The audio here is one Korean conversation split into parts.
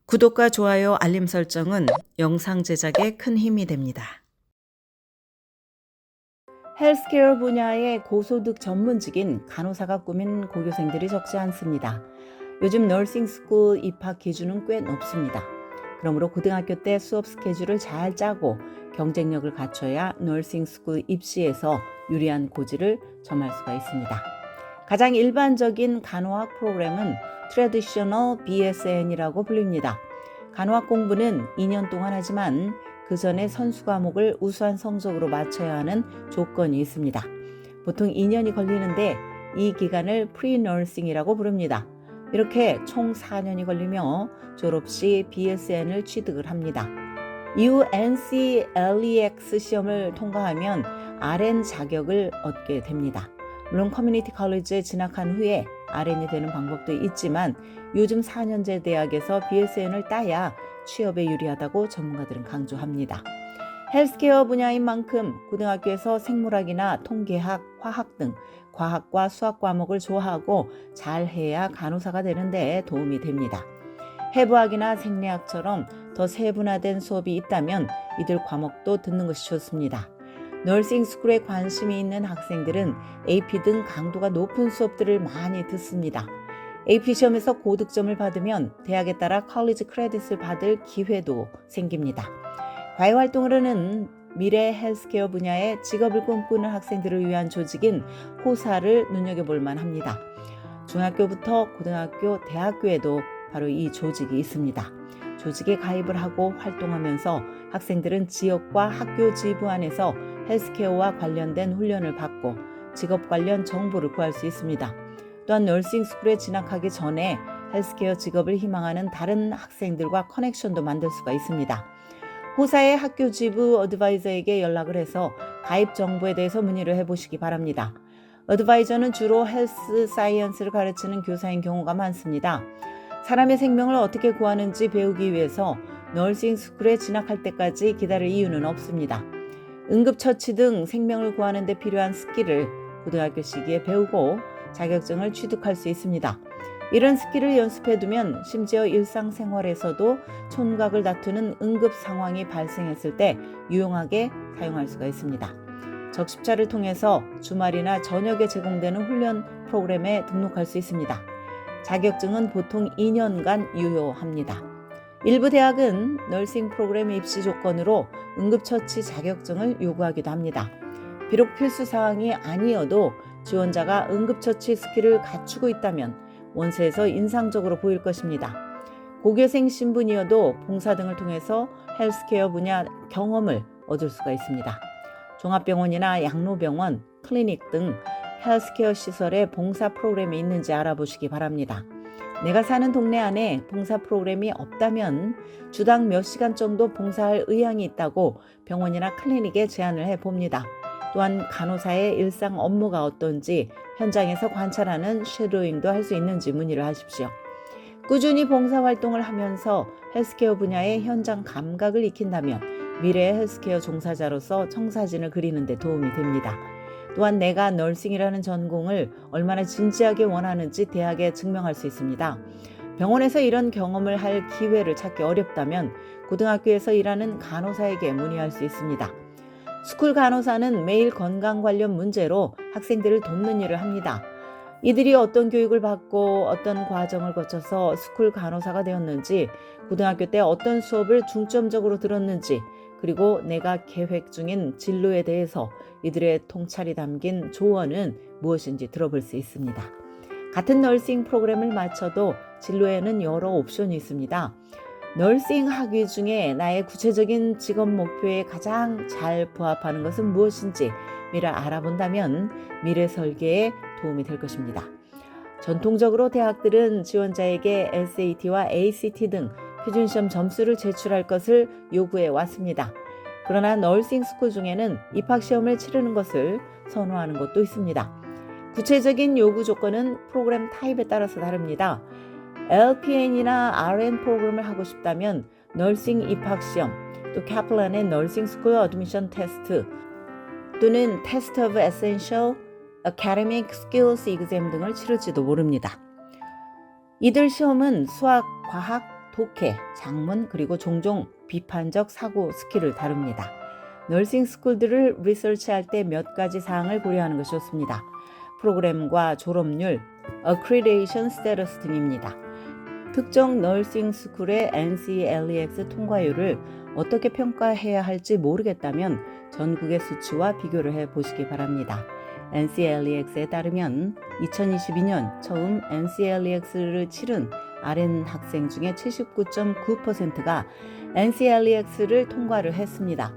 구독과 좋아요, 알림 설정은 영상 제작에 큰 힘이 됩니다. 헬스케어 분야의 고소득 전문직인 간호사가 꾸민 고교생들이 적지 않습니다. 요즘 너싱 스쿨 입학 기준은 꽤 높습니다. 그러므로 고등학교 때 수업 스케줄을 잘 짜고 경쟁력을 갖춰야 너싱 스쿨 입시에서 유리한 고지를 점할 수가 있습니다. 가장 일반적인 간호학 프로그램은 트래디셔널 BSN이라고 불립니다. 간호학 공부는 2년 동안 하지만 그 전에 선수 과목을 우수한 성적으로 마쳐야 하는 조건이 있습니다. 보통 2년이 걸리는데 이 기간을 프리너싱이라고 부릅니다. 이렇게 총 4년이 걸리며 졸업 시 BSN을 취득을 합니다. 이후 NCLEX 시험을 통과하면 RN 자격을 얻게 됩니다. 물론 커뮤니티 컬리지에 진학한 후에 RN이 되는 방법도 있지만 요즘 4년제 대학에서 BSN을 따야 취업에 유리하다고 전문가들은 강조합니다. 헬스케어 분야인 만큼 고등학교에서 생물학이나 통계학, 화학 등 과학과 수학 과목을 좋아하고 잘해야 간호사가 되는 데 도움이 됩니다. 해부학이나 생리학처럼 더 세분화된 수업이 있다면 이들 과목도 듣는 것이 좋습니다. 너싱 스쿨에 관심이 있는 학생들은 AP 등 강도가 높은 수업들을 많이 듣습니다. AP 시험에서 고득점을 받으면 대학에 따라 컬리지 크레딧을 받을 기회도 생깁니다. 과외활동으로는 미래 헬스케어 분야의 직업을 꿈꾸는 학생들을 위한 조직인 호사를 눈여겨볼 만합니다. 중학교부터 고등학교, 대학교에도 바로 이 조직이 있습니다. 조직에 가입을 하고 활동하면서 학생들은 지역과 학교 지부 안에서 헬스케어와 관련된 훈련을 받고 직업 관련 정보를 구할 수 있습니다. 또한 너싱 스쿨에 진학하기 전에 헬스케어 직업을 희망하는 다른 학생들과 커넥션도 만들 수가 있습니다. 호사의 학교 지부 어드바이저에게 연락을 해서 가입 정보에 대해서 문의를 해보시기 바랍니다. 어드바이저는 주로 헬스 사이언스를 가르치는 교사인 경우가 많습니다. 사람의 생명을 어떻게 구하는지 배우기 위해서 너싱 스쿨에 진학할 때까지 기다릴 이유는 없습니다. 응급처치 등 생명을 구하는 데 필요한 스킬을 고등학교 시기에 배우고 자격증을 취득할 수 있습니다. 이런 스킬을 연습해두면 심지어 일상생활에서도 총각을 다투는 응급 상황이 발생했을 때 유용하게 사용할 수가 있습니다. 적십자를 통해서 주말이나 저녁에 제공되는 훈련 프로그램에 등록할 수 있습니다. 자격증은 보통 2년간 유효합니다. 일부 대학은 너싱 프로그램 입시 조건으로 응급처치 자격증을 요구하기도 합니다. 비록 필수 사항이 아니어도 지원자가 응급처치 스킬을 갖추고 있다면 원서에서 인상적으로 보일 것입니다. 고교생 신분이어도 봉사 등을 통해서 헬스케어 분야 경험을 얻을 수가 있습니다. 종합병원이나 양로병원, 클리닉 등 헬스케어 시설에 봉사 프로그램이 있는지 알아보시기 바랍니다. 내가 사는 동네 안에 봉사 프로그램이 없다면 주당 몇 시간 정도 봉사할 의향이 있다고 병원이나 클리닉에 제안을 해봅니다. 또한 간호사의 일상 업무가 어떤지 현장에서 관찰하는 쉐도잉도 할 수 있는지 문의를 하십시오. 꾸준히 봉사활동을 하면서 헬스케어 분야의 현장 감각을 익힌다면 미래의 헬스케어 종사자로서 청사진을 그리는 데 도움이 됩니다. 또한 내가 너싱이라는 전공을 얼마나 진지하게 원하는지 대학에 증명할 수 있습니다. 병원에서 이런 경험을 할 기회를 찾기 어렵다면 고등학교에서 일하는 간호사에게 문의할 수 있습니다. 스쿨 간호사는 매일 건강 관련 문제로 학생들을 돕는 일을 합니다. 이들이 어떤 교육을 받고 어떤 과정을 거쳐서 스쿨 간호사가 되었는지, 고등학교 때 어떤 수업을 중점적으로 들었는지, 그리고 내가 계획 중인 진로에 대해서 이들의 통찰이 담긴 조언은 무엇인지 들어볼 수 있습니다. 같은 너싱 프로그램을 마쳐도 진로에는 여러 옵션이 있습니다. 너싱 학위 중에 나의 구체적인 직업 목표에 가장 잘 부합하는 것은 무엇인지 미리 알아본다면 미래 설계에 도움이 될 것입니다. 전통적으로 대학들은 지원자에게 SAT와 ACT 등 표준시험 점수를 제출할 것을 요구해 왔습니다. 그러나 너싱 스쿨 중에는 입학시험을 치르는 것을 선호하는 곳도 있습니다. 구체적인 요구 조건은 프로그램 타입에 따라서 다릅니다. LPN이나 RN 프로그램을 하고 싶다면 너싱 입학시험, 또 카플란의 너싱 스쿨 어드미션 테스트 또는 테스트 오브 에센셜 Academic Skills Exam 등을 치를지도 모릅니다. 이들 시험은 수학, 과학, 독해, 작문 그리고 종종 비판적 사고 스킬을 다룹니다. 널싱 스쿨들을 리서치할 때 몇 가지 사항을 고려하는 것이 좋습니다. 프로그램과 졸업률, accreditation status 등입니다. 특정 널싱 스쿨의 NCLEX 통과율을 어떻게 평가해야 할지 모르겠다면 전국의 수치와 비교를 해보시기 바랍니다. NCLEX에 따르면 2022년 처음 NCLEX를 치른 RN 학생 중에 79.9%가 NCLEX를 통과를 했습니다.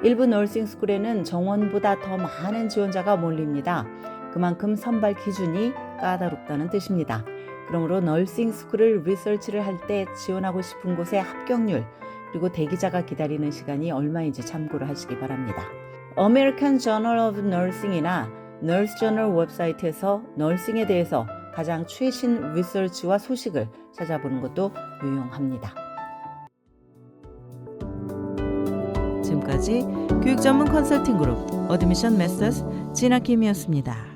일부 널싱 스쿨에는 정원보다 더 많은 지원자가 몰립니다. 그만큼 선발 기준이 까다롭다는 뜻입니다. 그러므로 널싱 스쿨을 리서치를 할 때 지원하고 싶은 곳의 합격률 그리고 대기자가 기다리는 시간이 얼마인지 참고를 하시기 바랍니다. American Journal of Nursing이나 Nurse Journal 웹사이트에서 널싱에 대해서 가장 최신 리서치와 소식을 찾아보는 것도 유용합니다. 지금까지 교육 전문 컨설팅 그룹 어드미션 메서스 진아킴이었습니다.